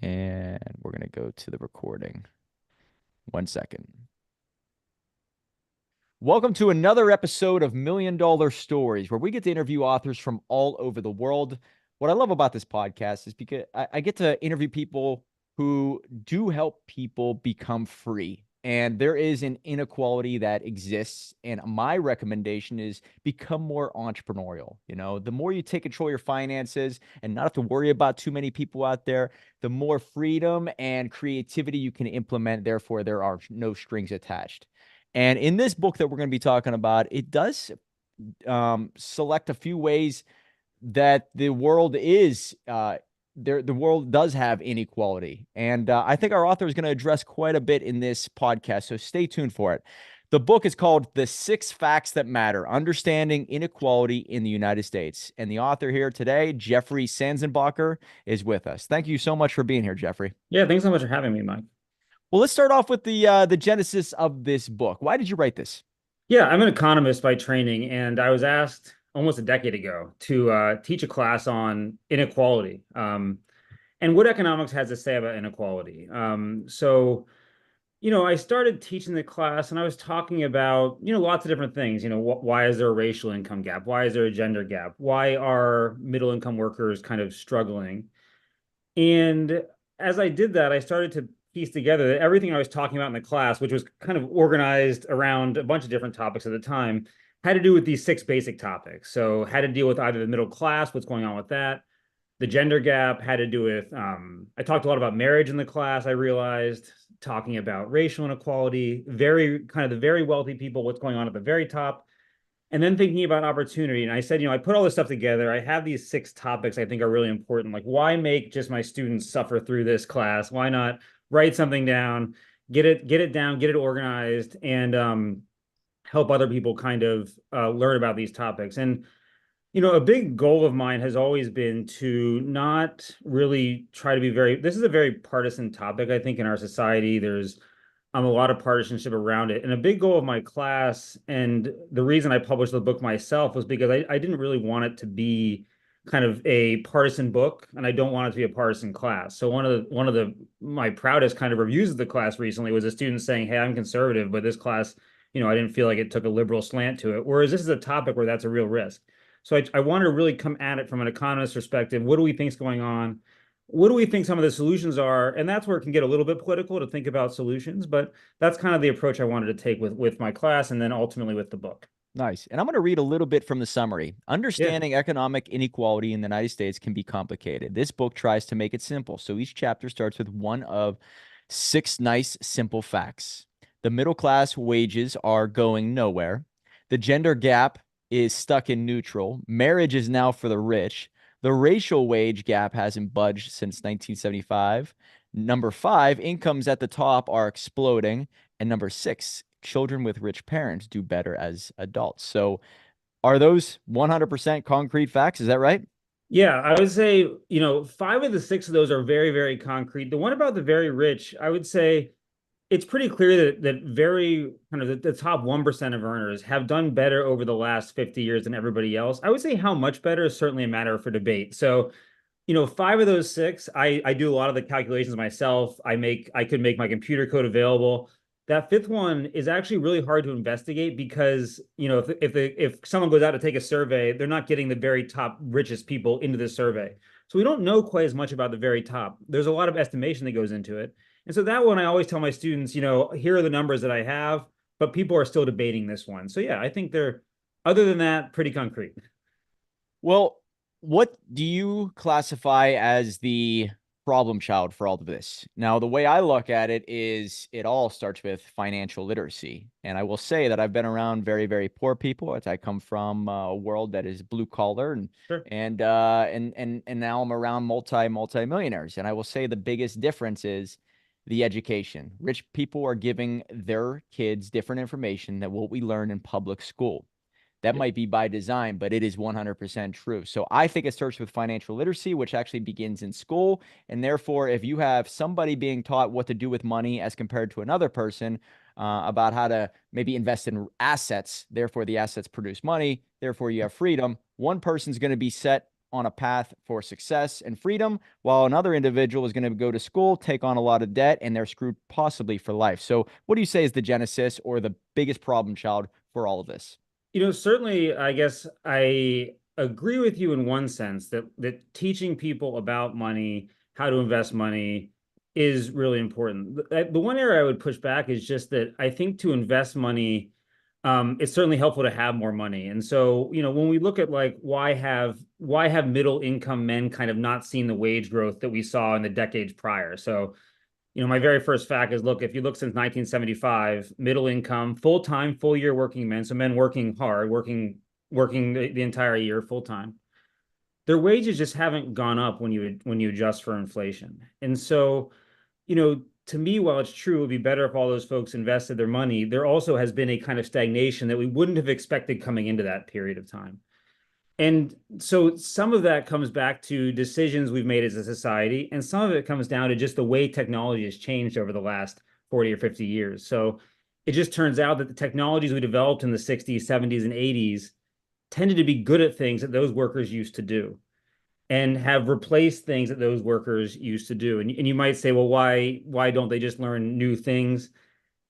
And we're going to go to the recording. 1 second. Welcome to another episode of Million Dollar Stories, where we get to interview authors from all over the world. What I love about this podcast is because I get to interview people who do help people become free. And there is an inequality that exists. And my recommendation is become more entrepreneurial. You know, the more you take control of your finances and not have to worry about too many people out there, the more freedom and creativity you can implement. Therefore, there are no strings attached. And in this book that we're going to be talking about, it does select a few ways that the world is there. The world does have inequality, and I think our author is going to address quite a bit in this podcast. So stay tuned for it. The book is called "The Six Facts That Matter: Understanding Inequality in the United States," and the author here today, Jeffrey Sanzenbacher, is with us. Thank you so much for being here, Jeffrey. Yeah, thanks so much for having me, Mike. Well, let's start off with the genesis of this book. Why did you write this? Yeah, I'm an economist by training, and I was asked almost a decade ago to teach a class on inequality and what economics has to say about inequality. I started teaching the class and I was talking about, lots of different things. Why is there a racial income gap? Why is there a gender gap? Why are middle income workers kind of struggling? And as I did that, I started to piece together that everything I was talking about in the class, which was kind of organized around a bunch of different topics at the time, had to do with these six basic topics. So, had to deal with either the middle class, what's going on with that, the gender gap, had to do with, I talked a lot about marriage in the class, I realized, talking about racial inequality, very kind of the very wealthy people, what's going on at the very top, and then thinking about opportunity. And I said, I put all this stuff together. I have these six topics I think are really important. Like, why make just my students suffer through this class? Why not write something down, get it down, get it organized, and help other people kind of learn about these topics. And a big goal of mine has always been to not really try to be this is a very partisan topic, I think, in our society. There's a lot of partisanship around it. And a big goal of my class, and the reason I published the book myself, was because I didn't really want it to be kind of a partisan book, and I don't want it to be a partisan class. So one of the my proudest kind of reviews of the class recently was a student saying, "Hey, I'm conservative, but this class, I didn't feel like it took a liberal slant to it." Whereas this is a topic where that's a real risk. So I wanted to really come at it from an economist perspective. What do we think is going on? What do we think some of the solutions are? And that's where it can get a little bit political to think about solutions, but that's kind of the approach I wanted to take with my class and then ultimately with the book. Nice. And I'm going to read a little bit from the summary. Yeah. Understanding economic inequality in the United States can be complicated. This book tries to make it simple. So each chapter starts with one of six nice, simple facts. The middle class wages are going nowhere. The gender gap is stuck in neutral. Marriage is now for the rich. The racial wage gap hasn't budged since 1975. Number five, incomes at the top are exploding. And number six, children with rich parents do better as adults. So are those 100% concrete facts? Is that right? Yeah, I would say, five of the six of those are very, very concrete. The one about the very rich, I would say it's pretty clear that very kind of the top 1% of earners have done better over the last 50 years than everybody else. I would say how much better is certainly a matter for debate. So, five of those six, I do a lot of the calculations myself. I could make my computer code available. That fifth one is actually really hard to investigate because, if someone goes out to take a survey, they're not getting the very top richest people into the survey. So we don't know quite as much about the very top. There's a lot of estimation that goes into it. And so that one, I always tell my students, here are the numbers that I have, but people are still debating this one. So yeah, I think they're, other than that, pretty concrete. Well, what do you classify as the problem child for all of this? Now, the way I look at it is it all starts with financial literacy. And I will say that I've been around very, very poor people. I come from a world that is blue collar and Sure. and now I'm around multi-millionaires. And I will say the biggest difference is the education. Rich people are giving their kids different information than what we learn in public school. That Yep. might be by design, but it is 100% true. So I think it starts with financial literacy, which actually begins in school. And therefore, if you have somebody being taught what to do with money as compared to another person, about how to maybe invest in assets, therefore the assets produce money, therefore you have freedom. One person's going to be set on a path for success and freedom, while another individual is going to go to school, take on a lot of debt, and they're screwed possibly for life. So, what do you say is the genesis or the biggest problem child for all of this? Certainly, I guess I agree with you in one sense that teaching people about money, how to invest money is really important. The one area I would push back is just that I think to invest money, it's certainly helpful to have more money. And so, when we look at like why have middle income men kind of not seen the wage growth that we saw in the decades prior? So my very first fact is, look, if you look since 1975, middle income, full-time, full-year working men, so men working hard, working the entire year full time, their wages just haven't gone up when you adjust for inflation. And so, to me, while it's true, it would be better if all those folks invested their money, there also has been a kind of stagnation that we wouldn't have expected coming into that period of time. And so some of that comes back to decisions we've made as a society, and some of it comes down to just the way technology has changed over the last 40 or 50 years. So it just turns out that the technologies we developed in the 60s, 70s, and 80s tended to be good at things that those workers used to do and have replaced things that those workers used to do. And you might say, well, why don't they just learn new things?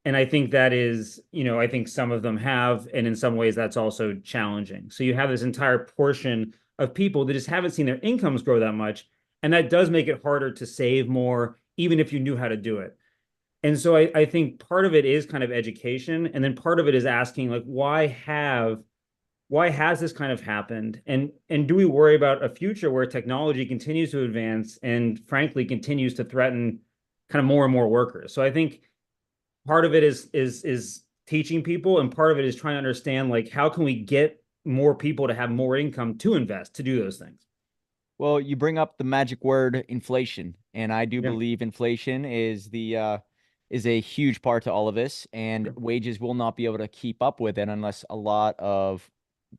And I think that is, I think some of them have, and in some ways that's also challenging. So you have this entire portion of people that just haven't seen their incomes grow that much. And that does make it harder to save more, even if you knew how to do it. And so I think part of it is kind of education. And then part of it is asking, like, why has this kind of happened? And do we worry about a future where technology continues to advance and frankly continues to threaten kind of more and more workers? So I think part of it is teaching people, and part of it is trying to understand, like, how can we get more people to have more income to invest to do those things. Well, you bring up the magic word inflation, and I do Yeah. believe inflation is a huge part to all of this, and wages will not be able to keep up with it unless a lot of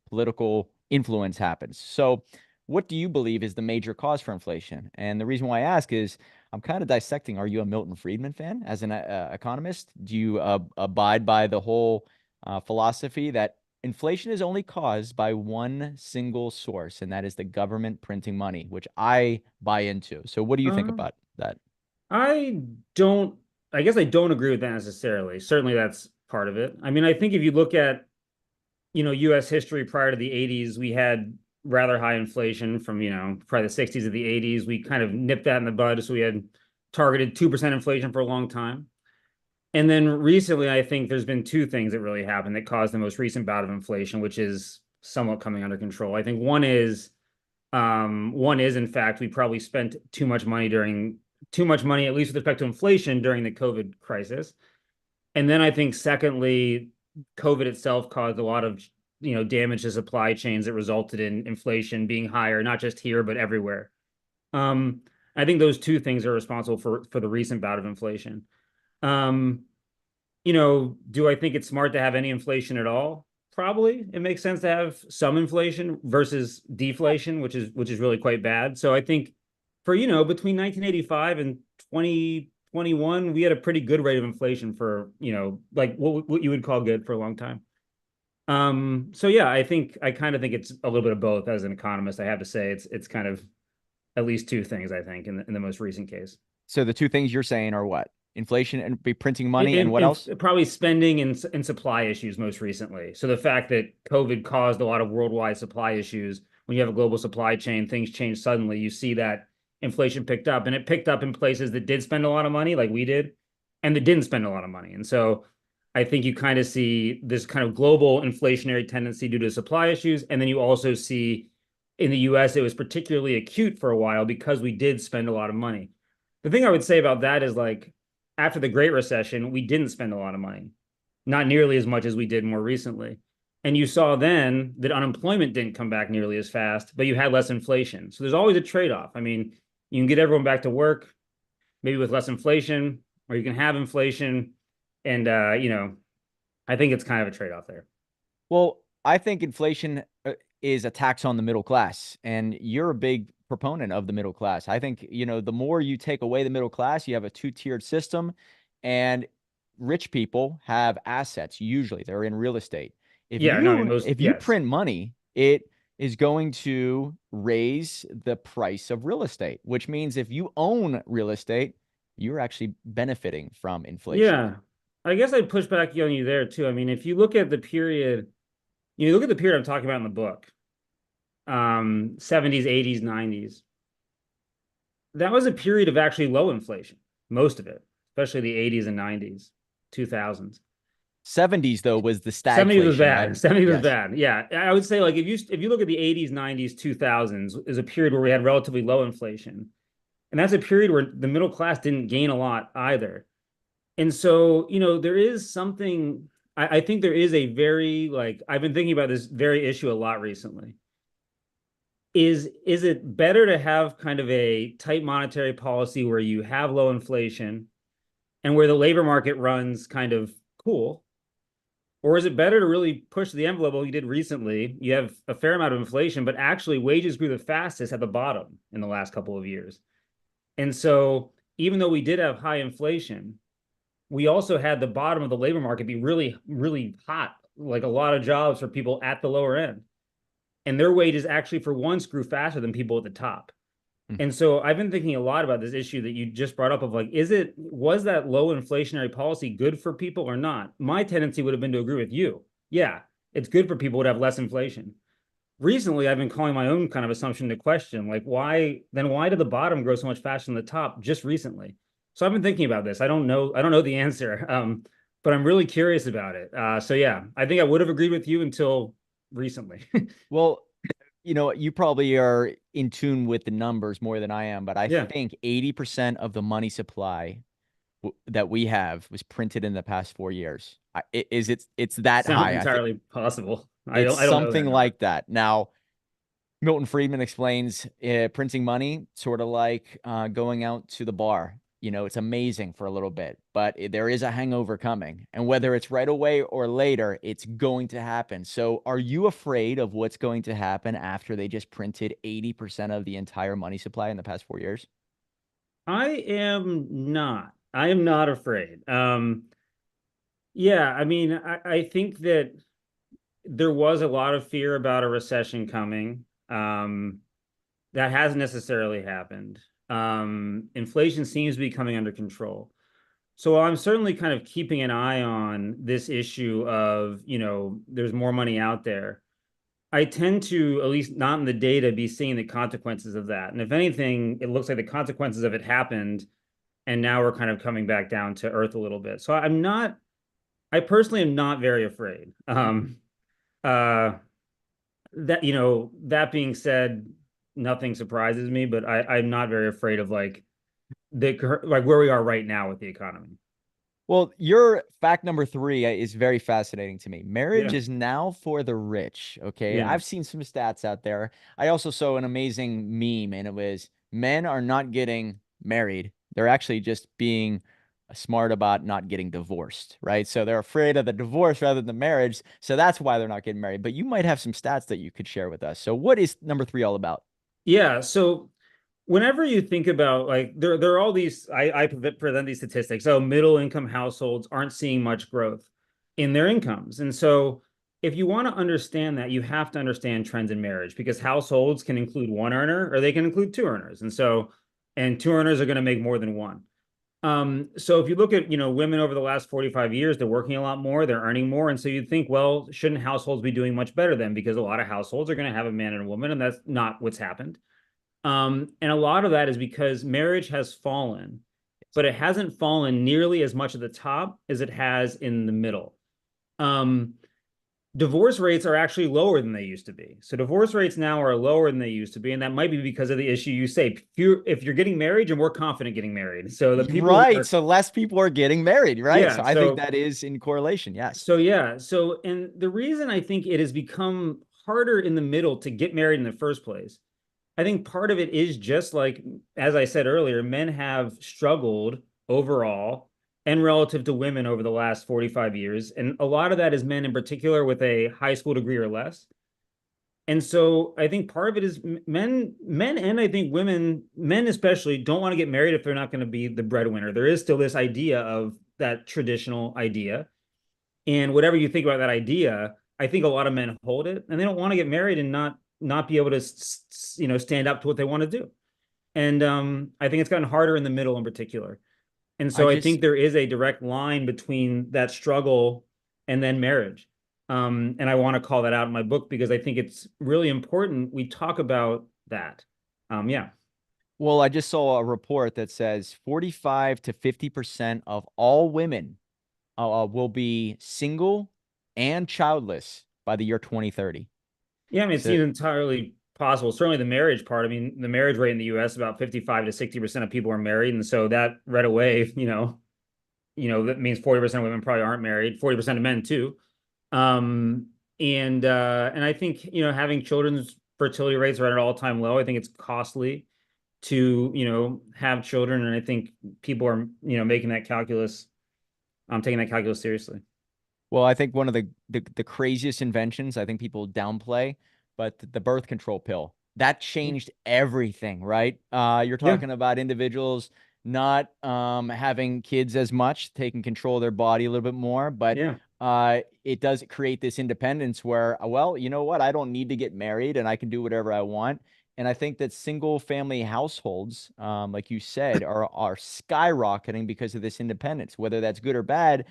political influence happens. So, what do you believe is the major cause for inflation? And the reason why I ask is I'm kind of dissecting. Are you a Milton Friedman fan as an economist? Do you abide by the whole philosophy that inflation is only caused by one single source, and that is the government printing money, which I buy into? So, what do you think Uh, about that? I don't, I guess I don't agree with that necessarily. Certainly that's part of it. I mean, I think if you look at, US history prior to the 80s, we had rather high inflation from, probably the 60s to the 80s. We kind of nipped that in the bud. So we had targeted 2% inflation for a long time. And then recently, I think there's been two things that really happened that caused the most recent bout of inflation, which is somewhat coming under control. I think one is in fact we probably spent too much money, at least with respect to inflation, during the COVID crisis. And then I think secondly, COVID itself caused a lot of damage to supply chains that resulted in inflation being higher, not just here but everywhere. Um, I think those two things are responsible for the recent bout of inflation. Um, do I think it's smart to have any inflation at all? Probably. It makes sense to have some inflation versus deflation, which is really quite bad. So I think for, between 1985 and 2021, we had a pretty good rate of inflation for, like what you would call good for a long time. So yeah, I kind of think it's a little bit of both. As an economist, I have to say it's kind of at least two things, I think, in the most recent case. So, the two things you're saying are what? Inflation and be printing money, and what else? Probably spending and supply issues most recently. So the fact that COVID caused a lot of worldwide supply issues, when you have a global supply chain, things change suddenly. You see that inflation picked up, and it picked up in places that did spend a lot of money, like we did, and that didn't spend a lot of money. And so I think you kind of see this kind of global inflationary tendency due to supply issues. And then you also see in the US, it was particularly acute for a while because we did spend a lot of money. The thing I would say about that is, like, after the Great Recession, we didn't spend a lot of money, not nearly as much as we did more recently. And you saw then that unemployment didn't come back nearly as fast, but you had less inflation. So there's always a trade-off. I mean, you can get everyone back to work, maybe with less inflation, or you can have inflation. And, I think it's kind of a trade-off there. Well, I think inflation is a tax on the middle class, and you're a big proponent of the middle class. I think, the more you take away the middle class, you have a two-tiered system, and rich people have assets. Usually, they're in real estate. If Yeah, no, I mean, you most, if you yes. print money, it is going to raise the price of real estate, which means if you own real estate, you're actually benefiting from inflation. Yeah. I guess I'd push back on you there too. I mean, if you look at the period, you look at the period I'm talking about in the book, 70s, 80s, 90s, that was a period of actually low inflation, most of it, especially the 80s and 90s, 2000s. 70s though was the 70s was stagflation, right? bad. 70s was Yes. bad. Yeah. I would say like if you look at the 80s, 90s, 2000s is a period where we had relatively low inflation. And that's a period where the middle class didn't gain a lot either. And so, there is something I think there is a very like I've been thinking about this very issue a lot recently. Is it better to have kind of a tight monetary policy where you have low inflation and where the labor market runs kind of cool? Or is it better to really push the envelope like you did recently? You have a fair amount of inflation, but actually wages grew the fastest at the bottom in the last couple of years. And so even though we did have high inflation, we also had the bottom of the labor market be really, really hot, like a lot of jobs for people at the lower end. And their wages actually, for once, grew faster than people at the top. Mm. And so I've been thinking a lot about this issue that you just brought up of like, was that low inflationary policy good for people or not? My tendency would have been to agree with you. Yeah, it's good for people to have less inflation. Recently, I've been calling my own kind of assumption to question, like why did the bottom grow so much faster than the top just recently? So I've been thinking about this. I don't know the answer, but I'm really curious about it. So yeah, I think I would have agreed with you until recently. Well, you probably are in tune with the numbers more than I am, but I Yeah, think 80% of the money supply that we have was printed in the past 4 years. It's that sounds high. I think entirely possible. I it's don't I don't know something that number. like that. Now, Milton Friedman explains printing money sort of like going out to the bar. It's amazing for a little bit, but there is a hangover coming. And whether it's right away or later, it's going to happen. So, are you afraid of what's going to happen after they just printed 80% of the entire money supply in the past 4 years? I am not. I am not afraid. Yeah, I mean, I think that there was a lot of fear about a recession coming. That hasn't necessarily happened. Inflation seems to be coming under control. So I'm certainly kind of keeping an eye on this issue of, there's more money out there. I tend to, at least not in the data, be seeing the consequences of that. And if anything, it looks like the consequences of it happened, and now we're kind of coming back down to earth a little bit. So I personally am not very afraid. Uh, that being said, nothing surprises me, but I'm not very afraid of like where we are right now with the economy. Well, your fact number three is very fascinating to me. Marriage Yeah. is now for the rich. Okay. Yeah. I've seen some stats out there. I also saw an amazing meme, and it was men are not getting married. They're actually just being smart about not getting divorced, right? So they're afraid of the divorce rather than the marriage. So that's why they're not getting married. But you might have some stats that you could share with us. So, what is number three all about? Yeah. So whenever you think about like there are all these I present these statistics. So middle income households aren't seeing much growth in their incomes. And so if you want to understand that, you have to understand trends in marriage because households can include one earner or they can include two earners. And two earners are going to make more than one. So if you look at, women over the last 45 years, they're working a lot more, they're earning more. And so you'd think, well, shouldn't households be doing much better then? Because a lot of households are going to have a man and a woman, and that's not what's happened. And a lot of that is because marriage has fallen, but it hasn't fallen nearly as much at the top as it has in the middle. Um, Divorce rates are actually lower than they used to be. So divorce rates now are lower than they used to be, and that might be because of the issue you say. If you're getting married, you're more confident getting married. So the people who Right. are, So less people are getting married, right? So yeah. I think So that is in correlation. Yes. so yeah. So and the reason I think it has become harder in the middle to get married in the first place, I think part of it is just like, as I said earlier, men have struggled overall and relative to women over the last 45 years. And a lot of that is men in particular with a high school degree or less. And so I think part of it is men, and I think women, men especially, don't want to get married if they're not going to be the breadwinner. There is still this idea of that traditional idea. And whatever you think about that idea, I think a lot of men hold it and they don't want to get married and not not be able to stand up to what they want to do. And I think it's gotten harder in the middle in particular. And I so I just think there is a direct line between that struggle and then marriage. And I want to call that out in my book because I think it's really important we talk about that. Yeah. Well, I just saw a report that says 45 to 50% of all women will be single and childless by the year 2030. Yeah, I mean, it So seems entirely possible. Certainly the marriage part. I mean, the marriage rate in the US, about 55 to 60% of people are married. And so that right away, that means 40% of women probably aren't married, 40% of men too. Um, and I think, having children's fertility rates are at an all-time low. I think it's costly to, have children. And I think people are, making that calculus, taking that calculus seriously. well, I think one of the craziest inventions I think people downplay, but the birth control pill that changed everything, right? You're Yeah. talking about individuals not having kids as much, taking control of their body a little bit more, but Yeah. it does create this independence where, well, you know what? I don't need to get married and I can do whatever I want. And I think that single family households, like you said, are skyrocketing because of this independence, whether that's good or bad.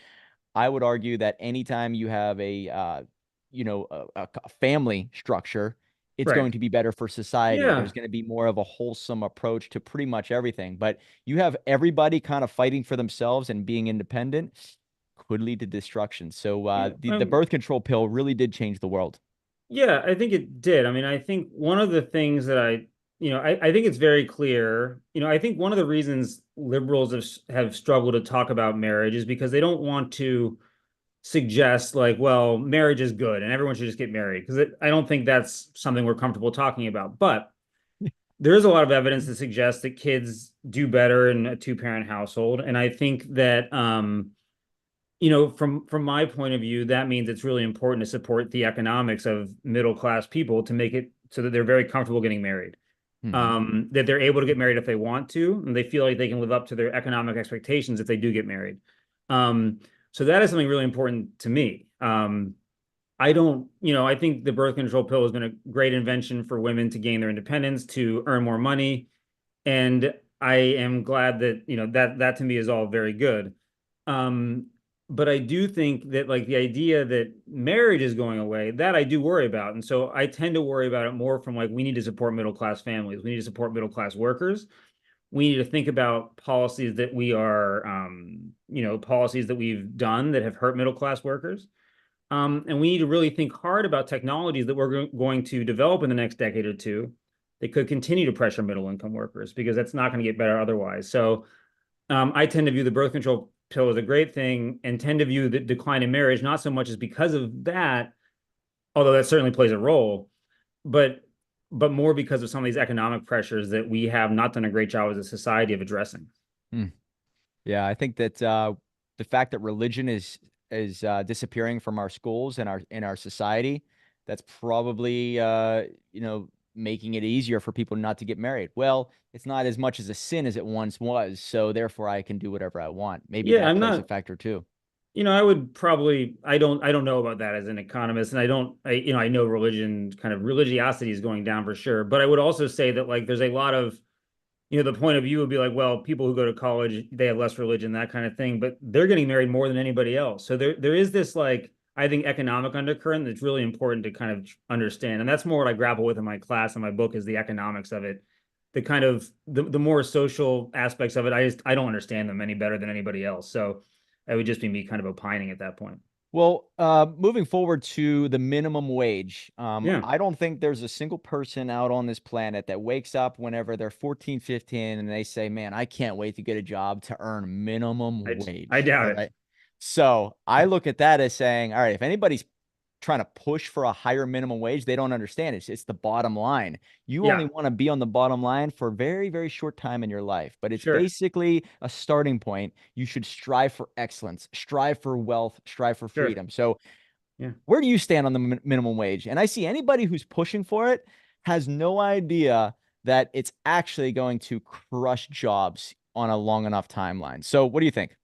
I would argue that anytime you have a family structure, it's Right. going to be better for society. There's Yeah. going to be more of a wholesome approach to pretty much everything. But you have everybody kind of fighting for themselves and being independent could lead to destruction. So Yeah. the birth control pill really did change the world. Yeah, I think it did. I mean, I think one of the things that I think it's very clear. I think one of the reasons liberals have struggled to talk about marriage is because they don't want to suggest like, well, marriage is good and everyone should just get married because I don't think that's something we're comfortable talking about. But there is a lot of evidence that suggests that kids do better in a two-parent household, and I think that from my point of view, that means it's really important to support the economics of middle class people to make it so that they're very comfortable getting married. Hmm. That they're able to get married if they want to, and they feel like they can live up to their economic expectations if they do get married. Um, so that is something really important to me. I don't, I think the birth control pill has been a great invention for women to gain their independence, to earn more money, and I am glad that that to me is all very good. Um, but I do think that like the idea that marriage is going away, that I do worry about. And so I tend to worry about it more from like we need to support middle class families, we need to support middle class workers. We need to think about policies that we are, policies that we've done that have hurt middle class workers. And we need to really think hard about technologies that we're going to develop in the next decade or two that could continue to pressure middle income workers because that's not going to get better otherwise. So I tend to view the birth control pill as a great thing and tend to view the decline in marriage not so much as because of that, although that certainly plays a role, but more because of some of these economic pressures that we have not done a great job as a society of addressing. Hmm. Yeah, I think that the fact that religion is disappearing from our schools and our society, that's probably making it easier for people not to get married. Well, it's not as much as a sin as it once was, so therefore I can do whatever I want. Maybe Yeah, that I'm plays a not, factor too. I would probably, I don't know about that as an economist, and I know religion, kind of religiosity is going down for sure, but I would also say that like there's a lot of, the point of view would be like, well, people who go to college, they have less religion, that kind of thing, but they're getting married more than anybody else. So there is this like, I think economic undercurrent that's really important to kind of understand. And that's more what I grapple with in my class and my book is the economics of it. The kind of the more social aspects of it, I don't understand them any better than anybody else. So it would just be me kind of opining at that point. Well, moving forward to the minimum wage, Yeah. I don't think there's a single person out on this planet that wakes up whenever they're 14, 15, and they say, man, I can't wait to get a job to earn minimum I wage. doubt All it. right. So I look at that as saying, all right, if anybody's trying to push for a higher minimum wage, they don't understand it. It's the bottom line. You only Yeah, want to be on the bottom line for a very, very short time in your life, but it's sure. basically a starting point. You should strive for excellence, strive for wealth, strive for Sure. freedom. So Yeah. where do you stand on the minimum wage? And I see anybody who's pushing for it has no idea that it's actually going to crush jobs on a long enough timeline. So what do you think?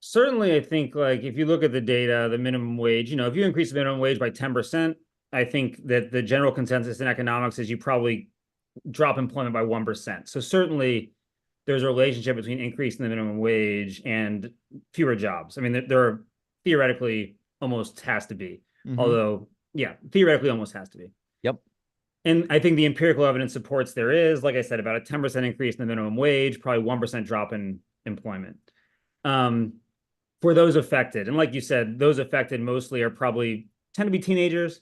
Certainly, I think like if you look at the data, the minimum wage, if you increase the minimum wage by 10%, I think that the general consensus in economics is you probably drop employment by 1%. So certainly there's a relationship between increasing the minimum wage and fewer jobs. I mean, there are theoretically almost has to be, Hmm. although, yeah, theoretically almost has to be. Yep. And I think the empirical evidence supports there is, like I said, about a 10% increase in the minimum wage, probably 1% drop in employment. Um, for those affected, and like you said, those affected mostly are probably tend to be teenagers,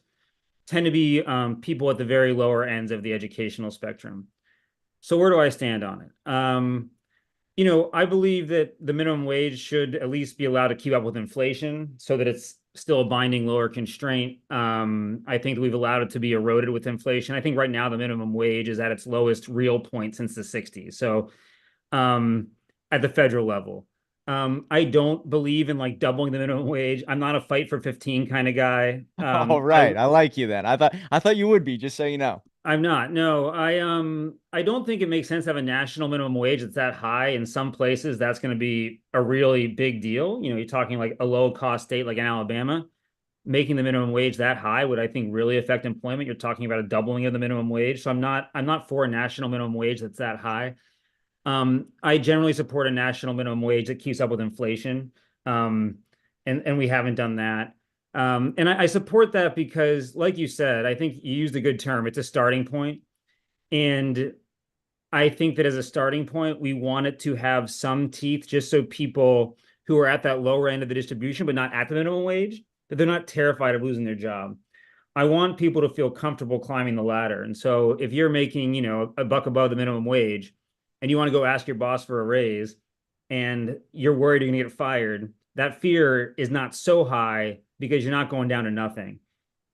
tend to be people at the very lower ends of the educational spectrum. So where do I stand on it? I believe that the minimum wage should at least be allowed to keep up with inflation so that it's still a binding lower constraint. I think that we've allowed it to be eroded with inflation. I think right now the minimum wage is at its lowest real point since the 60s. So um, at the federal level. I don't believe in like doubling the minimum wage. I'm not a fight for 15 kind of guy. All right. I like you then. I thought you would be, just so you know. I'm not. No, I don't think it makes sense to have a national minimum wage that's that high. In some places, that's going to be a really big deal. You're talking like a low cost state like in Alabama, making the minimum wage that high would I think really affect employment. You're talking about a doubling of the minimum wage. So I'm not for a national minimum wage that's that high. I generally support a national minimum wage that keeps up with inflation. Um, and we haven't done that. And I support that because, like you said, I think you used a good term. It's a starting point. And I think that as a starting point, we want it to have some teeth just so people who are at that lower end of the distribution, but not at the minimum wage, that they're not terrified of losing their job. I want people to feel comfortable climbing the ladder. And so if you're making, a buck above the minimum wage and you want to go ask your boss for a raise and you're worried you're going to get fired, that fear is not so high because you're not going down to nothing.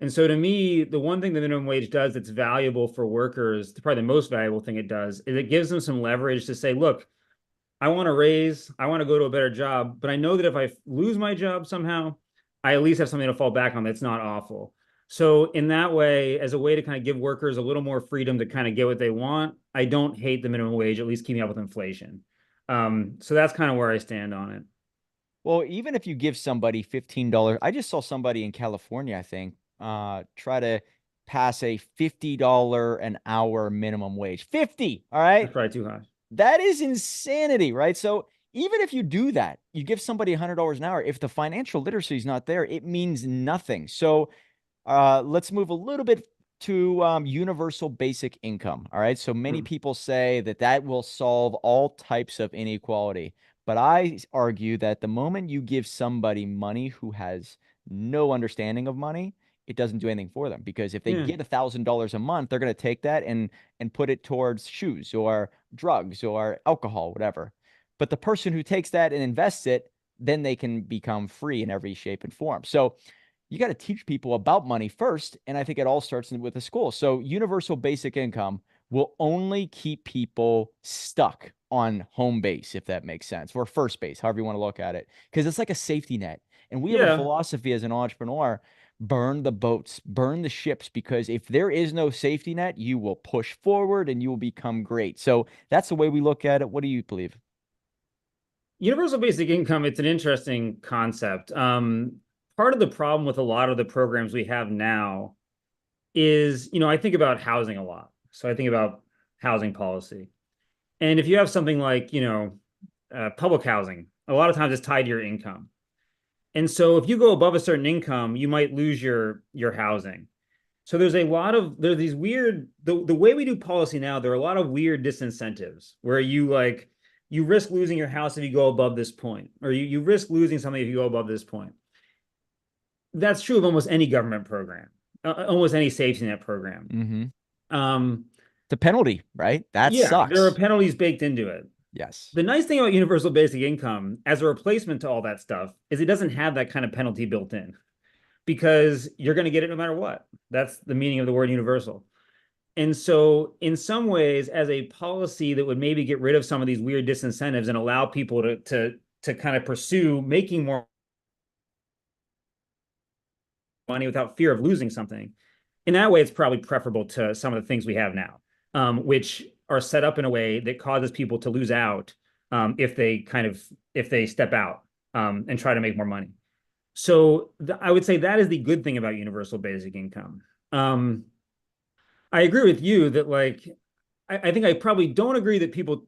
And so to me, the one thing the minimum wage does that's valuable for workers, probably the most valuable thing it does, is it gives them some leverage to say, look, I want to raise, I want to go to a better job, but I know that if I lose my job somehow, I at least have something to fall back on that's not awful. So in that way, as a way to kind of give workers a little more freedom to kind of get what they want, I don't hate the minimum wage, at least keeping up with inflation. So that's kind of where I stand on it. Well, even if you give somebody $15, I just saw somebody in California, I think, try to pass a $50 an hour minimum wage. 50, all That's right? probably too high. That is insanity, right? So even if you do that, you give somebody $100 an hour, if the financial literacy is not there, it means nothing. So let's move a little bit to universal basic income. All right. So many Hmm. people say that that will solve all types of inequality. But I argue that the moment you give somebody money who has no understanding of money, it doesn't do anything for them. Because if they Yeah. get $1,000 a month, they're going to take that and put it towards shoes or drugs or alcohol, whatever. But the person who takes that and invests it, then they can become free in every shape and form. So you got to teach people about money first. And I think it all starts with the school. So universal basic income will only keep people stuck on home base, if that makes sense, or first base, however you want to look at it, because it's like a safety net. And we have a Yeah. philosophy as an entrepreneur: burn the boats, burn the ships, because if there is no safety net, you will push forward and you will become great. So that's the way we look at it. What do you believe? Universal basic income, it's an interesting concept. Part of the problem with a lot of the programs we have now is, I think about housing a lot. So I think about housing policy. And if you have something like, public housing, a lot of times it's tied to your income. And so if you go above a certain income, you might lose your housing. So there's these weird the way we do policy now, there are a lot of weird disincentives where you risk losing your house if you go above this point, or you risk losing something if you go above this point. That's true of almost any government program, almost any safety net program. Mm-hmm. Um, The penalty, right? That yeah, there are sucks. penalties baked into it. Yes. The nice thing about universal basic income as a replacement to all that stuff is it doesn't have that kind of penalty built in because you're going to get it no matter what. That's the meaning of the word universal. And so, in some ways, as a policy that would maybe get rid of some of these weird disincentives and allow people to kind of pursue making more money without fear of losing something, in that way, it's probably preferable to some of the things we have now, which are set up in a way that causes people to lose out if they step out and try to make more money. So I would say that is the good thing about universal basic income. Um, I agree with you that like I think I probably don't agree that people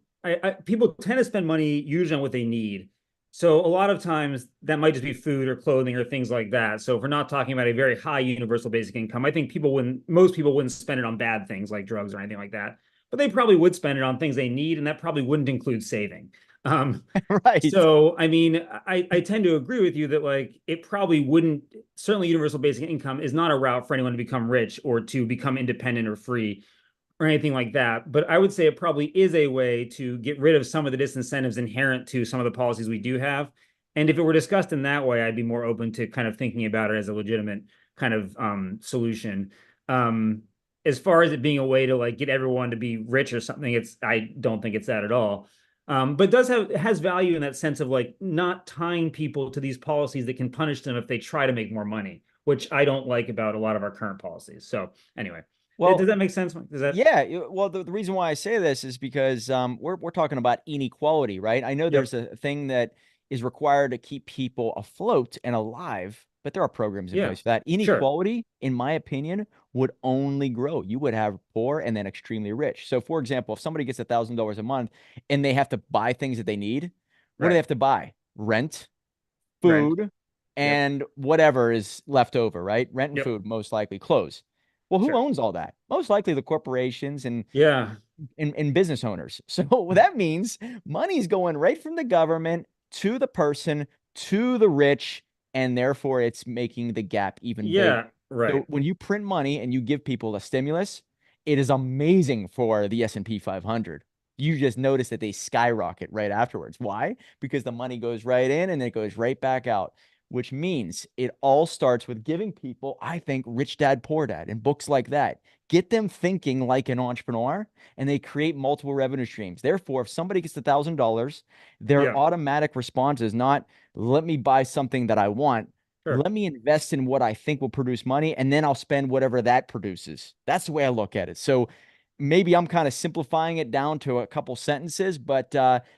tend to spend money usually on what they need. So a lot of times that might just be food or clothing or things like that. So if we're not talking about a very high universal basic income, I think most people wouldn't spend it on bad things like drugs or anything like that. But they probably would spend it on things they need, and that probably wouldn't include saving. Um, Right. so I mean, I tend to agree with you that like it probably wouldn't, certainly universal basic income is not a route for anyone to become rich or to become independent or free or anything like that. But I would say it probably is a way to get rid of some of the disincentives inherent to some of the policies we do have. And if it were discussed in that way, I'd be more open to kind of thinking about it as a legitimate kind of solution. Um, as far as it being a way to like get everyone to be rich or something, I don't think it's that at all. But it it has value in that sense of like not tying people to these policies that can punish them if they try to make more money, which I don't like about a lot of our current policies. So anyway, does Well, that make sense? Does that? yeah. Well, the reason why I say this is because we're talking about inequality, right? I know Yep. there's a thing that is required to keep people afloat and alive, but there are programs in Yeah. place for that. Sure. Inequality, in my opinion, would only grow. You would have poor and then extremely rich. So, for example, if somebody gets $1,000 a month and they have to buy things that they need, what do they Right. have to buy? Rent, Rent. food, Yep. and whatever is left over, right? Rent and Yep. food, most likely clothes. Well, who Sure. owns all that? Most likely the corporations Yeah. and business owners. So that means money's going right from the government to the person to the rich, and therefore it's making the gap even bigger. Yeah. So Right. when you print money and you give people a stimulus, it is amazing for the S&P 500. You just notice that they skyrocket right afterwards. Why? Because the money goes right in and it goes right back out, which means it all starts with giving people, I think, Rich Dad Poor Dad and books like that. Get them thinking like an entrepreneur, and they create multiple revenue streams. Therefore, if somebody gets $1,000, their Yeah. automatic response is not, let me buy something that I want. Sure. Let me invest in what I think will produce money, and then I'll spend whatever that produces. That's the way I look at it. So maybe I'm kind of simplifying it down to a couple sentences, but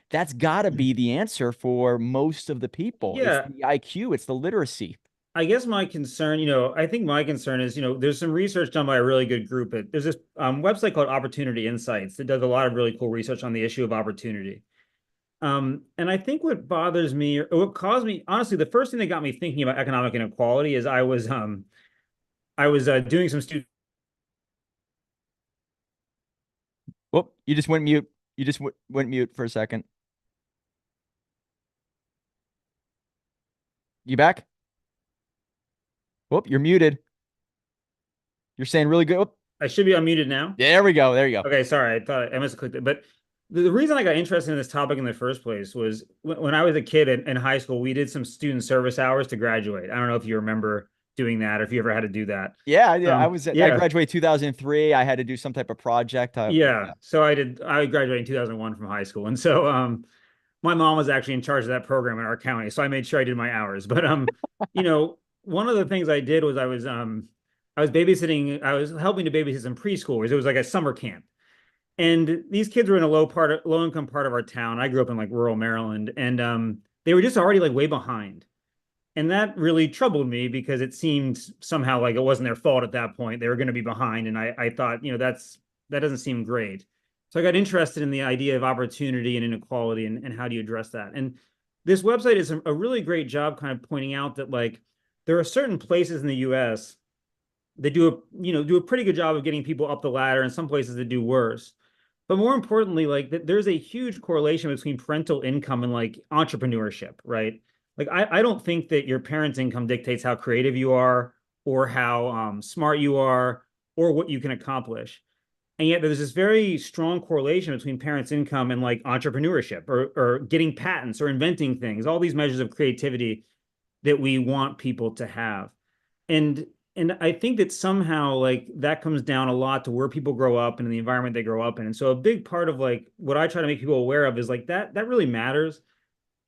that's got to be the answer for most of the people. It's Yeah. the IQ, it's the literacy. I guess my concern, I think my concern is, there's some research done by a really good group. There's this website called Opportunity Insights that does a lot of really cool research on the issue of opportunity. And I think what bothers me or what caused me, honestly, the first thing that got me thinking about economic inequality is I was doing some student. Whoop, you just went mute. You just went mute for a second. You back? Whoop, you're muted. You're saying really good. Whoop. I should be unmuted now. There we go. There you go. Okay, sorry. I thought I must have clicked it. But the reason I got interested in this topic in the first place was when I was a kid in high school, we did some student service hours to graduate. I don't know if you remember doing that or if you ever had to do that. Yeah, yeah. I Yeah, graduated 2003. I had to do some type of project. yeah. Yeah. So I graduated in 2001 from high school. And so my mom was actually in charge of that program in our county. So I made sure I did my hours. But one of the things I did was I was babysitting, I was helping to babysit some preschoolers. It was like a summer camp. And these kids were in a low income part of our town. I grew up in like rural Maryland, and they were just already like way behind. And that really troubled me because it seemed somehow like it wasn't their fault at that point. They were going to be behind. And I thought, that doesn't seem great. So I got interested in the idea of opportunity and inequality and how do you address that. And this website is a really great job kind of pointing out that like there are certain places in the US that do a pretty good job of getting people up the ladder, and some places that do worse. But more importantly, like there's a huge correlation between parental income and like entrepreneurship, right? Like I don't think that your parents' income dictates how creative you are or how smart you are or what you can accomplish. And yet there's this very strong correlation between parents' income and like entrepreneurship or getting patents or inventing things, all these measures of creativity that we want people to have. And and I think that somehow like that comes down a lot to where people grow up and in the environment they grow up in. And so a big part of like what I try to make people aware of is like that really matters.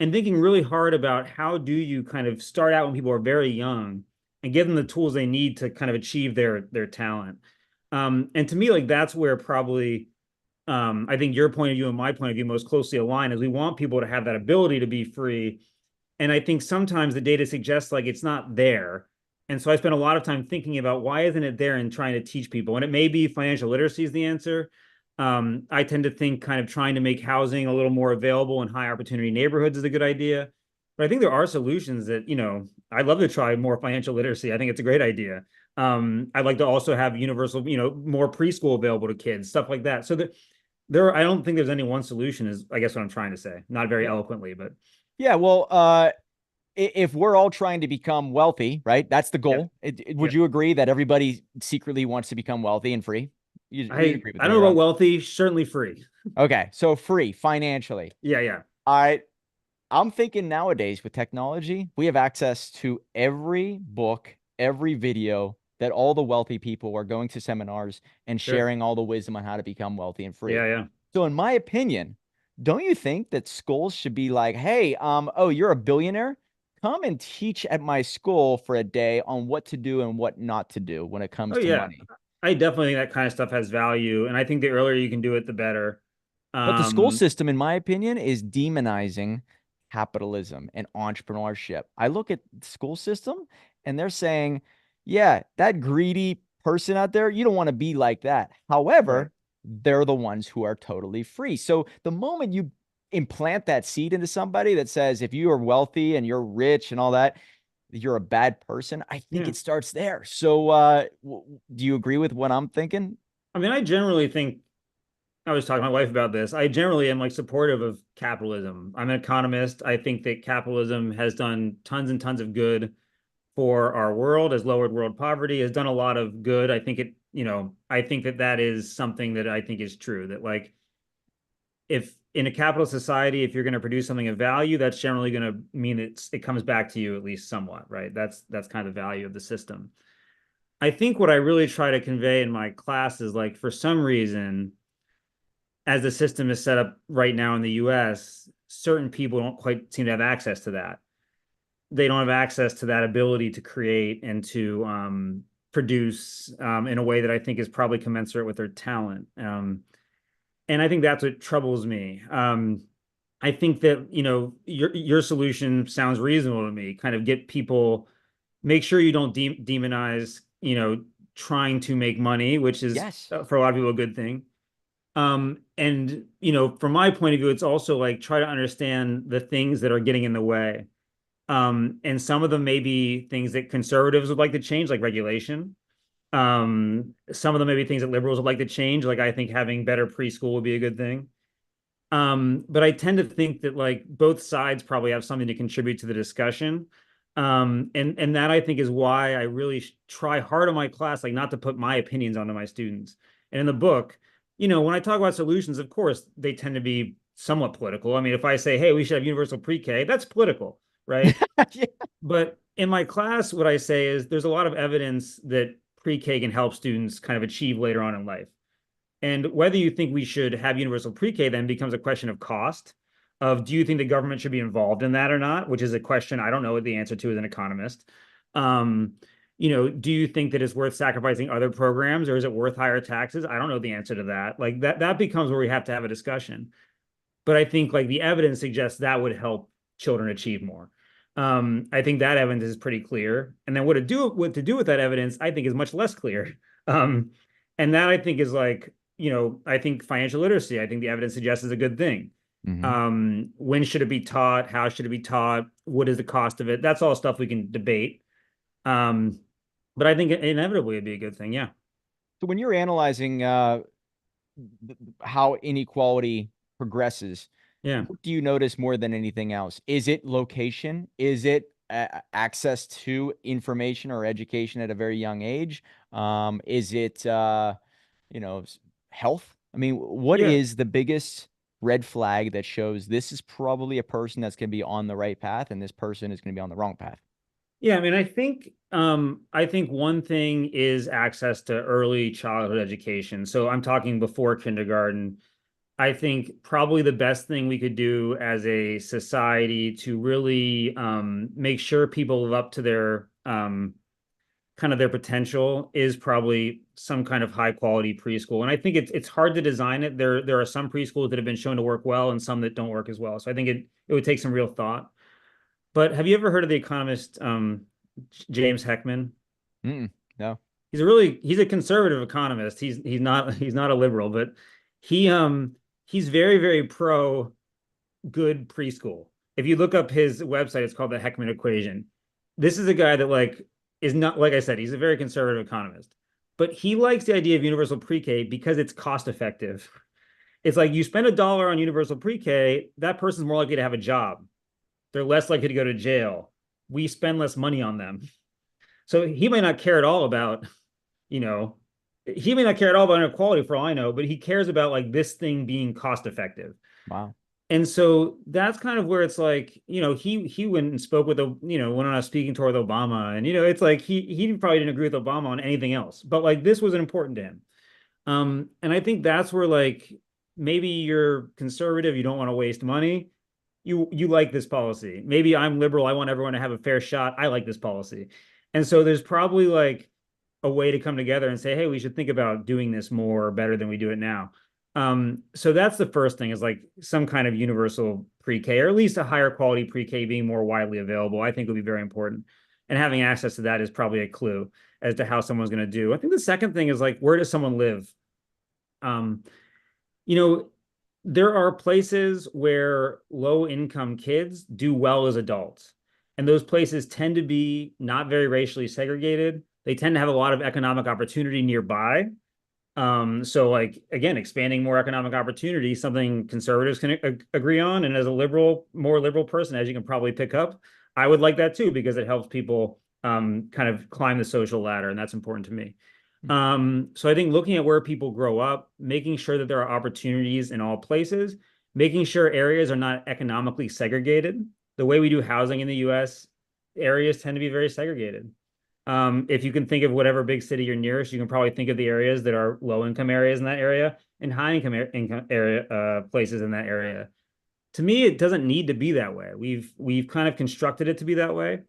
And thinking really hard about how do you kind of start out when people are very young and give them the tools they need to kind of achieve their talent. And to me, like that's where probably I think your point of view and my point of view most closely align is we want people to have that ability to be free. And I think sometimes the data suggests like it's not there. And so I spent a lot of time thinking about why isn't it there and trying to teach people. And it may be financial literacy is the answer. I tend to think kind of trying to make housing a little more available in high opportunity neighborhoods is a good idea. But I think there are solutions that, I'd love to try more financial literacy. I think it's a great idea. I'd like to also have universal, more preschool available to kids, stuff like that. So I don't think there's any one solution is, I guess what I'm trying to say. Not very Yeah. eloquently, but Yeah. Well, if we're all trying to become wealthy, right? That's the yeah, goal. Would yeah. you agree that everybody secretly wants to become wealthy and free? You'd agree with I me, don't know right? about wealthy, certainly free. Okay. So free financially. Yeah, yeah. I I'm thinking nowadays with technology, we have access to every book, every video that all the wealthy people are going to seminars and Sure. sharing all the wisdom on how to become wealthy and free. Yeah, yeah. So in my opinion, don't you think that schools should be like, hey, oh, you're a billionaire? Come and teach at my school for a day on what to do and what not to do when it Oh comes to yeah. money. I definitely think that kind of stuff has value. And I think the earlier you can do it, the better. But the school Um, system, in my opinion, is demonizing capitalism and entrepreneurship. I look at the school system and they're saying, yeah, that greedy person out there, you don't want to be like that. right. However, they're the ones who are totally free. So the moment you implant that seed into somebody that says, if you are wealthy and you're rich and all that, you're a bad person, I think Yeah. it starts there. So do you agree with what I'm thinking? I mean, I generally think I was talking to my wife about this. I generally am like supportive of capitalism. I'm an economist. I think that capitalism has done tons and tons of good for our world, has lowered world poverty, has done a lot of good. I think that that is something that I think is true, that like if in a capitalist society, if you're going to produce something of value, that's generally going to mean it comes back to you at least somewhat, right? That's kind of the value of the system. I think what I really try to convey in my class is like for some reason, as the system is set up right now in the US, certain people don't quite seem to have access to that. They don't have access to that ability to create and to produce in a way that I think is probably commensurate with their talent. And I think that's what troubles me. I think that your solution sounds reasonable to me. Kind of get people, make sure you don't demonize trying to make money, which is Yes. for a lot of people a good thing. And from my point of view, it's also like try to understand the things that are getting in the way. And some of them may be things that conservatives would like to change, like regulation. Some of them may be things that liberals would like to change, like I think having better preschool would be a good thing. But I tend to think that like both sides probably have something to contribute to the discussion. And that I think is why I really try hard on my class, like not to put my opinions onto my students. And in the book, when I talk about solutions, of course, they tend to be somewhat political. I mean, if I say, hey, we should have universal pre-K, that's political, right? Yeah. But in my class, what I say is there's a lot of evidence that pre-K can help students kind of achieve later on in life. And whether you think we should have universal pre-K then becomes a question of cost, of do you think the government should be involved in that or not, which is a question I don't know what the answer to as an economist. Um, do you think that it's worth sacrificing other programs or is it worth higher taxes? I don't know the answer to that. Like that becomes where we have to have a discussion. But I think like the evidence suggests that would help children achieve more. I think that evidence is pretty clear. And then what to do with that evidence, I think is much less clear. Um, and that I think is like, I think financial literacy, I think the evidence suggests is a good thing. Mhm. When should it be taught? How should it be taught? What is the cost of it? That's all stuff we can debate. Um, but I think inevitably it'd be a good thing. Yeah. So when you're analyzing how inequality progresses, Yeah. what do you notice more than anything else? Is it location? Is it access to information or education at a very young age? Is it you know, health? I mean, what Yeah. is the biggest red flag that shows this is probably a person that's going to be on the right path and this person is going to be on the wrong path? Yeah, I mean, I think one thing is access to early childhood education. So I'm talking before kindergarten. I think probably the best thing we could do as a society to really make sure people live up to their kind of their potential is probably some kind of high quality preschool. And I think it's hard to design it. There are some preschools that have been shown to work well and some that don't work as well. So I think it would take some real thought. But have you ever heard of the economist James Heckman. Mm-mm, no. He's a conservative economist. He's not a liberal, but he he's very, very pro good preschool. If you look up his website, it's called the Heckman Equation. This is a guy that like is not, like I said, he's a very conservative economist, but he likes the idea of universal pre-K because it's cost effective. It's like you spend $1 on universal pre-K, that person's more likely to have a job. They're less likely to go to jail. We spend less money on them. So he might not care at all about, you know, he may not care at all about inequality for all I know, but he cares about like this thing being cost effective. Wow. And so that's kind of where it's like, he went and spoke with went on a speaking tour with Obama, and it's like he probably didn't agree with Obama on anything else, but like this was important to him. And I think that's where like maybe you're conservative, you don't want to waste money. You like this policy. Maybe I'm liberal, I want everyone to have a fair shot. I like this policy. And so there's probably like a way to come together and say, hey, we should think about doing this more better than we do it now. So that's the first thing, is like some kind of universal pre-K, or at least a higher quality pre-K being more widely available, I think would be very important. And having access to that is probably a clue as to how someone's going to do. I think the second thing is like, where does someone live? Um, you know, there are places where low income kids do well as adults. And those places tend to be not very racially segregated. They tend to have a lot of economic opportunity nearby. So like again, expanding more economic opportunity, something conservatives can agree on. And as a more liberal person, as you can probably pick up, I would like that too, because it helps people kind of climb the social ladder, and that's important to me. So I think looking at where people grow up, making sure that there are opportunities in all places, making sure areas are not economically segregated. The way we do housing in the US, areas tend to be very segregated. If you can think of whatever big city you're nearest, you can probably think of the areas that are low income areas in that area and high income area places in that area. To me, it doesn't need to be that way. We've kind of constructed it to be that way.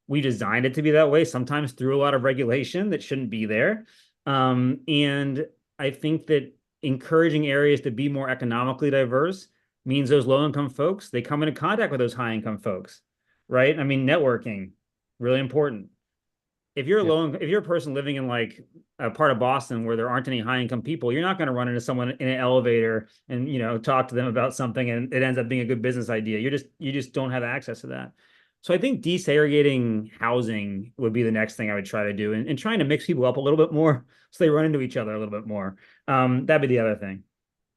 We designed it to be that way, sometimes through a lot of regulation that shouldn't be there. And I think that encouraging areas to be more economically diverse means those low income folks, they come into contact with those high income folks, right? I mean, networking, really important. Yep. If you're a person living in like a part of Boston where there aren't any high income people, you're not going to run into someone in an elevator and talk to them about something and it ends up being a good business idea. You just don't have access to that. So I think desegregating housing would be the next thing I would try to do, and trying to mix people up a little bit more so they run into each other a little bit more. That'd be the other thing.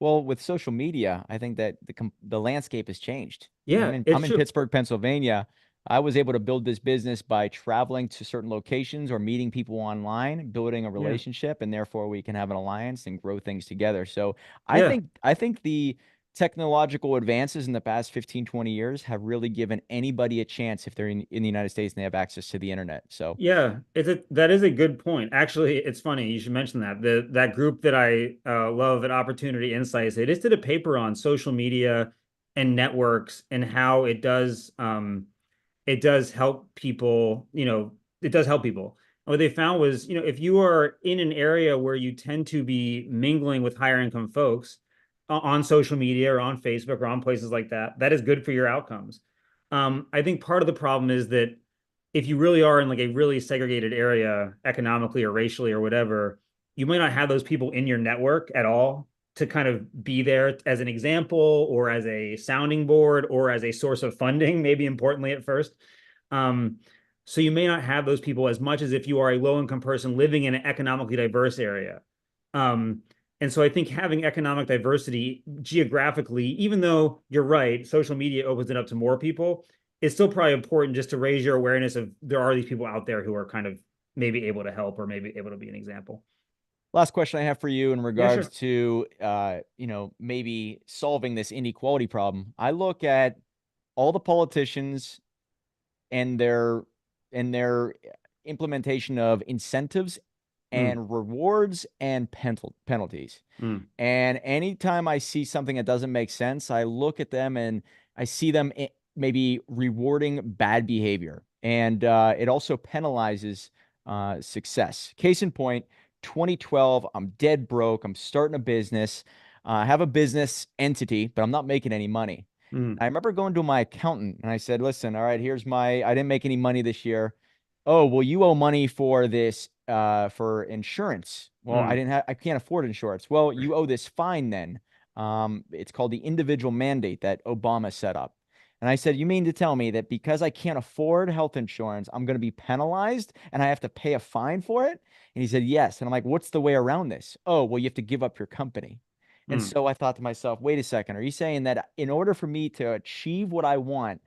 Well, with social media, I think that the landscape has changed. Yeah, I'm it's in true. Pittsburgh, Pennsylvania. I was able to build this business by traveling to certain locations or meeting people online, building a Yeah, relationship, and therefore we can have an alliance and grow things together. So yeah. I think the technological advances in the past 15, 20 years have really given anybody a chance if they're in the United States and they have access to the internet. So Yeah, that is a good point. Actually, it's funny you should mention that. That group that I love at Opportunity Insights, they just did a paper on social media and networks and how it does help people, it does help people. And what they found was, if you are in an area where you tend to be mingling with higher income folks on social media or on Facebook or on places like that, that is good for your outcomes. I think part of the problem is that if you really are in like a really segregated area economically or racially or whatever, you might not have those people in your network at all to kind of be there as an example or as a sounding board or as a source of funding, maybe importantly at first. Um, so you may not have those people as much as if you are a low income person living in an economically diverse area. Um, and so I think having economic diversity geographically, even though you're right, social media opens it up to more people, it's still probably important just to raise your awareness of there are these people out there who are kind of maybe able to help or maybe able to be an example. last question I have for you in Yeah, regards sure. to maybe solving this inequality problem. I look at all the politicians and their implementation of incentives Mm, and rewards and penalties. mm, And anytime I see something that doesn't make sense, I look at them and I see them maybe rewarding bad behavior. And it also penalizes success. Case in point, 2012, I'm dead broke. I'm starting a business. I have a business entity, but I'm not making any money. mm, I remember going to my accountant and I said, listen, all right, I didn't make any money this year. oh, well, you owe money for this for insurance. Well, Mm, I can't afford insurance. Well, you owe this fine then. It's called the individual mandate that Obama set up. And I said, you mean to tell me that because I can't afford health insurance, I'm going to be penalized and I have to pay a fine for it? And he said, yes. And I'm like, what's the way around this? Oh, well, you have to give up your company. And mm. so I thought to myself, wait a second, are you saying that in order for me to achieve what I want,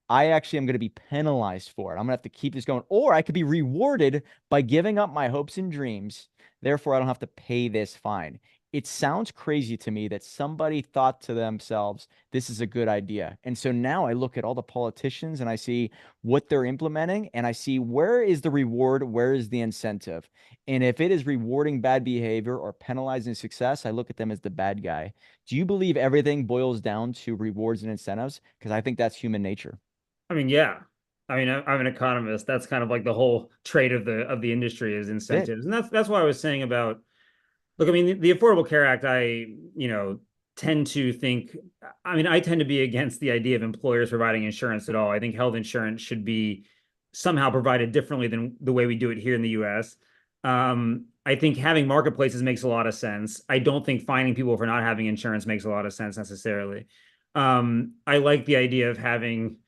I actually am going to be penalized for it? I'm going to have to keep this going, or I could be rewarded by giving up my hopes and dreams. Therefore, I don't have to pay this fine. It sounds crazy to me that somebody thought to themselves, this is a good idea. And so now I look at all the politicians and I see what they're implementing and I see where is the reward, where is the incentive. And if it is rewarding bad behavior or penalizing success, I look at them as the bad guy. Do you believe everything boils down to rewards and incentives? Because I think that's human nature. I mean, yeah. I mean, I'm an economist. That's kind of like the whole trade of the industry is That's it. incentives, and that's why I was saying about. Look, I mean, the Affordable Care Act, tend to think, I mean, I tend to be against the idea of employers providing insurance at all. I think health insurance should be somehow provided differently than the way we do it here in the US. I think having marketplaces makes a lot of sense. I don't think fining people for not having insurance makes a lot of sense necessarily. I like the idea of having,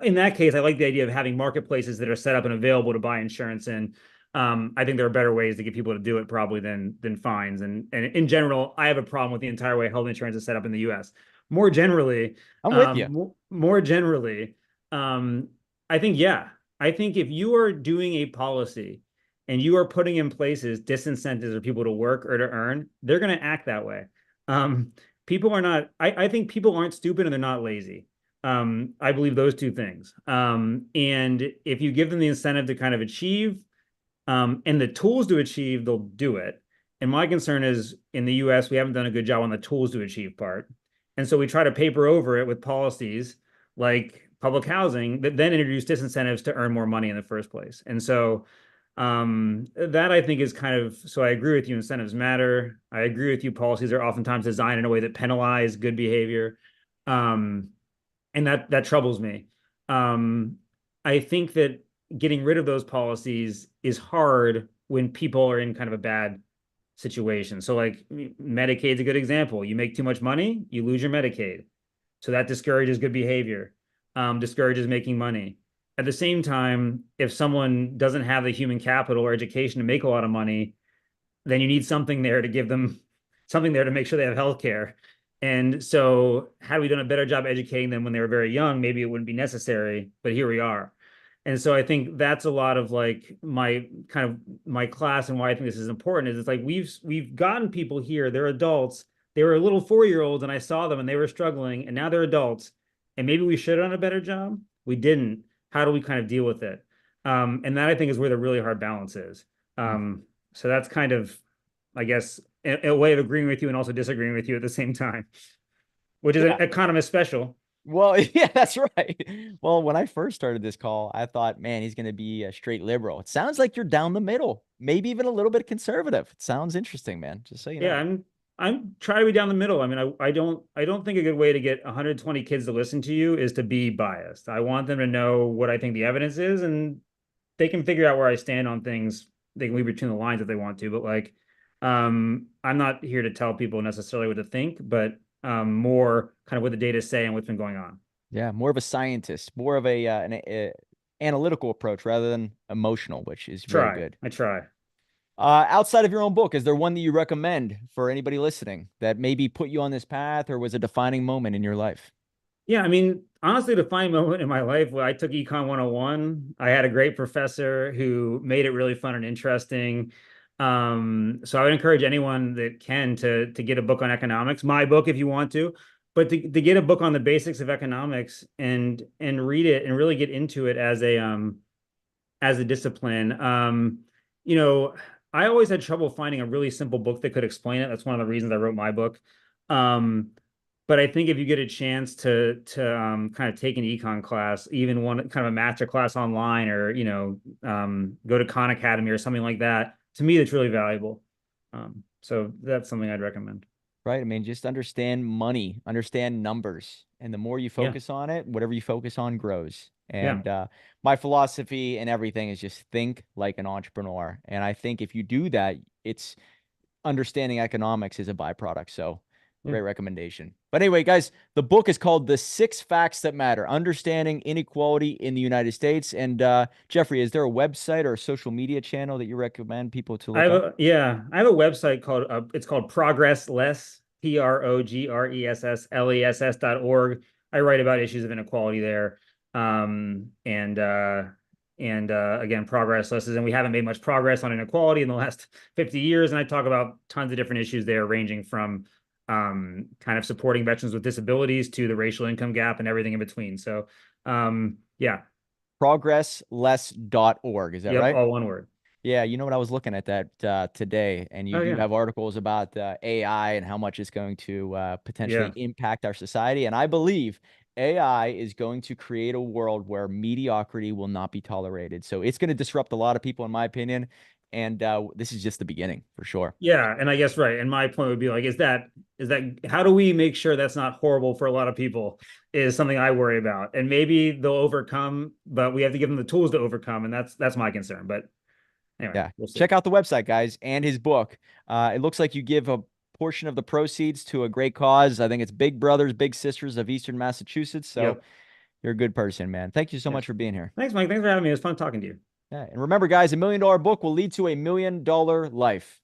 in that case, I like the idea of having marketplaces that are set up and available to buy insurance in. I think there are better ways to get people to do it probably than fines. And in general, I have a problem with the entire way health insurance is set up in the U.S. More generally, I'm with you. more generally, um, I think yeah, I think if you are doing a policy and you are putting in places disincentives for people to work or to earn, they're going to act that way. Um, people are not. I think people aren't stupid and they're not lazy. I believe those two things. And if you give them the incentive to kind of achieve and the tools to achieve, they'll do it. And my concern is in the US, we haven't done a good job on the tools to achieve part. And so we try to paper over it with policies like public housing that then introduce disincentives to earn more money in the first place. And so that I think is kind of, so I agree with you, incentives matter. I agree with you, policies are oftentimes designed in a way that penalize good behavior. Um, and that troubles me. Um, I think that getting rid of those policies is hard when people are in kind of a bad situation. So, like Medicaid's a good example. You make too much money, you lose your Medicaid. So that discourages good behavior, discourages making money. At the same time, if someone doesn't have the human capital or education to make a lot of money, then you need something there to give them something there to make sure they have health care. And so, had we done a better job educating them when they were very young, maybe it wouldn't be necessary, but here we are. And so I think that's a lot of like my kind of my class and why I think this is important is it's like we've gotten people here, they're adults, they were little 4 year olds and I saw them and they were struggling and now they're adults and maybe we should have done a better job. We didn't. How do we kind of deal with it? And that I think is where the really hard balance is. So that's kind of, I guess, a way of agreeing with you and also disagreeing with you at the same time, which is an Yeah. economist special. Well, yeah, that's right. Well, when I first started this call, I thought, man, he's going to be a straight liberal. It sounds like you're down the middle, maybe even a little bit conservative. It sounds interesting, man. Just so you Yeah, know. I'm trying to be down the middle. I mean, I don't think a good way to get 120 kids to listen to you is to be biased. I want them to know what I think the evidence is, and they can figure out where I stand on things. They can read between the lines if they want to, but like, I'm not here to tell people necessarily what to think, but more kind of what the data say and what's been going on. Yeah, more of a scientist, more of a analytical approach rather than emotional, which is very Try. good. I try. Outside of your own book, is there one that you recommend for anybody listening that maybe put you on this path or was a defining moment in your life? Yeah, I mean, honestly, the defining moment in my life where I took Econ 101, I had a great professor who made it really fun and interesting. So I would encourage anyone that can to get a book on economics, my book if you want to, but to get a book on the basics of economics and read it and really get into it as a discipline. You know, I always had trouble finding a really simple book that could explain it. That's one of the reasons I wrote my book. Um, but I think if you get a chance to kind of take an econ class, even one kind of a master class online, or go to Khan Academy or something like that, to me that's really valuable. So that's something I'd recommend. Right? I mean, just understand money, understand numbers, and the more you Yeah, focus on it, whatever you focus on grows. Yeah. And my philosophy and everything is just think like an entrepreneur. And I think if you do that, it's understanding economics is a byproduct. So Yeah. great recommendation. But anyway, guys, the book is called The Six Facts That Matter: Understanding Inequality in the United States. And Jeffrey, is there a website or a social media channel that you recommend people to look up? I have a website called it's called Progress Less, PROGRESSLESS.org. I write about issues of inequality there. Again, progress less is, and we haven't made much progress on inequality in the last 50 years. And I talk about tons of different issues there, ranging from kind of supporting veterans with disabilities to the racial income gap and everything in between. So yeah. Progressless.org. Is that Yep, right? all one word. Yeah, you know what? I was looking at that today, and you Oh do yeah. have articles about AI and how much it's going to potentially Yeah. impact our society. And I believe AI is going to create a world where mediocrity will not be tolerated. So it's going to disrupt a lot of people, in my opinion. And this is just the beginning for sure. Yeah, and I guess right. And my point would be like, is that how do we make sure that's not horrible for a lot of people is something I worry about. And maybe they'll overcome, but we have to give them the tools to overcome, and that's my concern. But anyway, Yeah. we'll see. Check out the website, guys, and his book. It looks like you give a portion of the proceeds to a great cause. I think it's Big Brothers, Big Sisters of Eastern Massachusetts. So Yep. you're a good person, man. Thank you so Yeah. much for being here. Thanks, Mike. Thanks for having me. It was fun talking to you. Yeah. And remember, guys, $1 million book will lead to $1 million life.